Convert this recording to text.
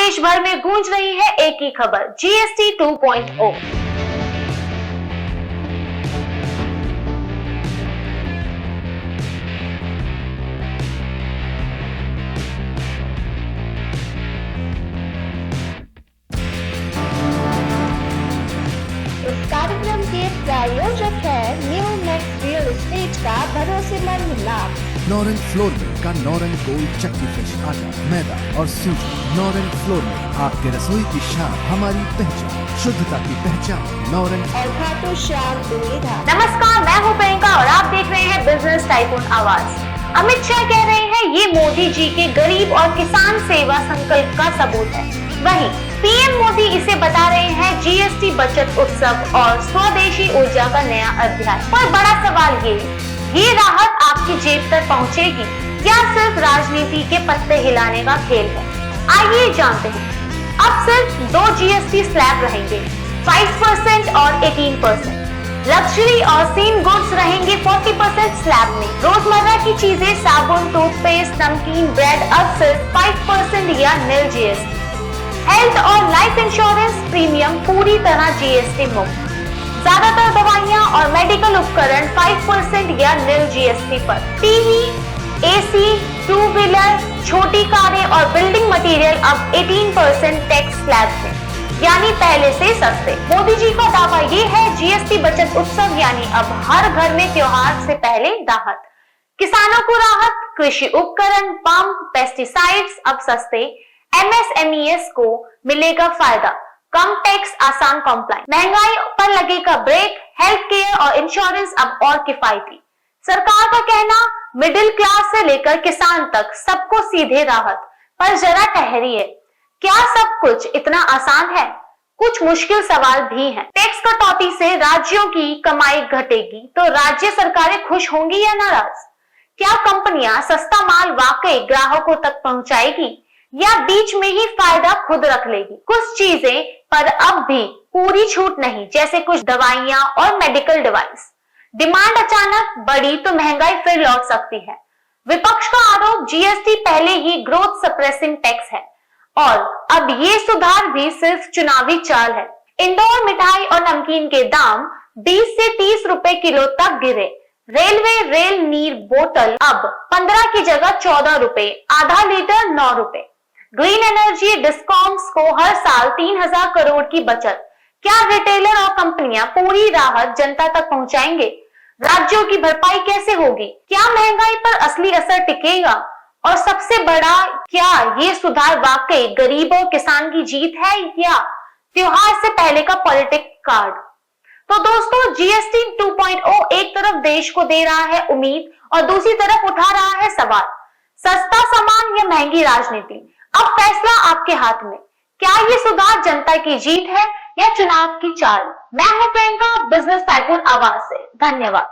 देश भर में गूंज रही है एक ही खबर, जीएसटी 2.0। कार्यक्रम के प्रायोजक है न्यू नेक्स्ट रियल एस्टेट का भरोसेमंद नाम। नॉरेंग फ्लोर मिल का नॉरेंग गोल्ड चक्की फ्रेश आटा, मैदा और सूजी। नॉरेंग फ्लोर मिल, आपके रसोई की शान, हमारी पहचान, शुद्धता की पहचान। नॉरेंग और खाटू श्याम दुविधा। नमस्कार, मैं हूं प्रियंका और आप देख रहे हैं बिजनेस टाइकून आवाज। अमित शाह कह रहे हैं ये मोदी जी के गरीब और किसान सेवा संकल्प का सबूत है। वहीं पीएम मोदी इसे बता रहे हैं जीएसटी बचत उत्सव और स्वदेशी ऊर्जा का नया अध्याय। पर बड़ा सवाल ये राहत आपकी जेब तक पहुंचेगी या सिर्फ राजनीति के पत्ते हिलाने का खेल है? आइए जानते हैं। अब सिर्फ 2 जीएसटी स्लैब रहेंगे, 5% और 18%। लग्जरी और सीन गुड्स रहेंगे 40% स्लैब में। रोजमर्रा की चीजें, साबुन, टूथपेस्ट, नमकीन, ब्रेड अब सिर्फ 5% या निल जीएसटी। हेल्थ और लाइफ इंश्योरेंस प्रीमियम पूरी तरह जीएसटी मुक्त। ज्यादातर दवाइयां और मेडिकल उपकरण 5% या निल जीएसटी पर। टीवी, एसी, 2 व्हीलर, छोटी कारें और बिल्डिंग मटेरियल अब 18% टैक्स स्लैब में, यानी पहले से सस्ते। मोदी जी का दावा ये है जीएसटी बचत उत्सव, यानी अब हर घर में त्योहार से पहले राहत। किसानों को राहत, कृषि उपकरण, पंप, पेस्टिसाइड्स अब सस्ते। एमएसएमईएस को मिलेगा फायदा, कम टैक्स, आसान कॉम्प्लाइंस। महंगाई पर लगेगा ब्रेक, हेल्थ केयर और इंश्योरेंस अब और किफायती। सरकार का कहना मिडिल क्लास से लेकर किसान तक सबको सीधे राहत। पर जरा ठहरिए, क्या सब कुछ इतना आसान है? कुछ मुश्किल सवाल भी हैं। टैक्स कटौती से राज्यों की कमाई घटेगी तो राज्य सरकारें खुश होंगी या नाराज? क्या कंपनियां सस्ता माल वाकई ग्राहकों तक पहुंचाएगी या बीच में ही फायदा खुद रख लेगी? कुछ चीजें पर अब भी पूरी छूट नहीं, जैसे कुछ दवाइयां और मेडिकल डिवाइस। डिमांड अचानक बढ़ी तो महंगाई फिर लौट सकती है। विपक्ष का आरोप जीएसटी पहले ही ग्रोथ सप्रेसिंग टैक्स है और अब ये सुधार भी सिर्फ चुनावी चाल है। इंदौर मिठाई और नमकीन के दाम 20 से 30 रुपए किलो तक गिरे। रेलवे रेल नीर बोतल अब 15 की जगह 14 रुपए, आधा लीटर 9 रुपए। ग्रीन एनर्जी डिस्कॉम्स को हर साल 3000 करोड़ की बचत। क्या रिटेलर और कंपनियां पूरी राहत जनता तक पहुंचाएंगे? राज्यों की भरपाई कैसे होगी? क्या महंगाई पर असली असर टिकेगा? और सबसे बड़ा, क्या ये सुधार वाकई गरीब और किसान की जीत है या त्योहार से पहले का पॉलिटिक कार्ड? तो दोस्तों, जीएसटी 2.0 एक तरफ देश को दे रहा है उम्मीद और दूसरी तरफ उठा रहा है सवाल। सस्ता सामान या महंगी राजनीति? अब फैसला आपके हाथ में। क्या ये सुधार जनता की जीत है या चुनाव की चाल? मैं हूं प्रियंका, बिजनेस टाइकून आवाज से। धन्यवाद।